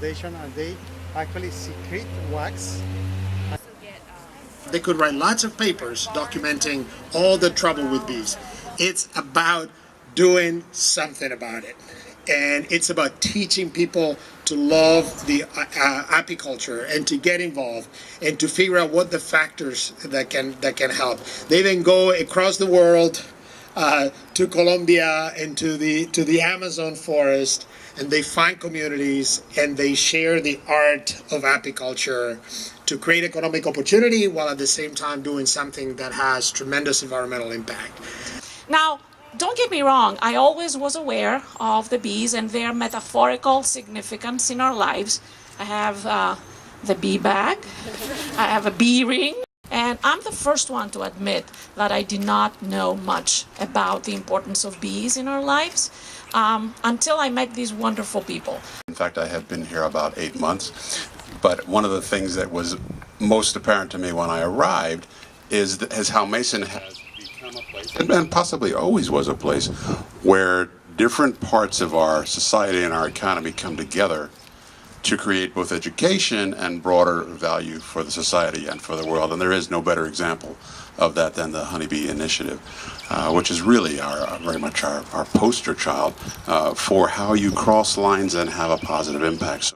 foundation, and they actually secrete wax. They could write lots of papers documenting all the trouble with bees. It's about doing something about it. And it's about teaching people to love the apiculture and to get involved and to figure out what the factors that can help. They then go across the world to Colombia and to the Amazon forest, and they find communities and they share the art of apiculture to create economic opportunity while at the same time doing something that has tremendous environmental impact. Now, don't get me wrong, I always was aware of the bees and their metaphorical significance in our lives. I have the bee bag, I have a bee ring, and I'm the first one to admit that I did not know much about the importance of bees in our lives until I met these wonderful people. In fact, I have been here about 8 months, but one of the things that was most apparent to me when I arrived is how Mason has become a place, and possibly always was a place, where different parts of our society and our economy come together to create both education and broader value for the society and for the world. And there is no better example of that than the Honeybee Initiative, which is really very much our poster child for how you cross lines and have a positive impact.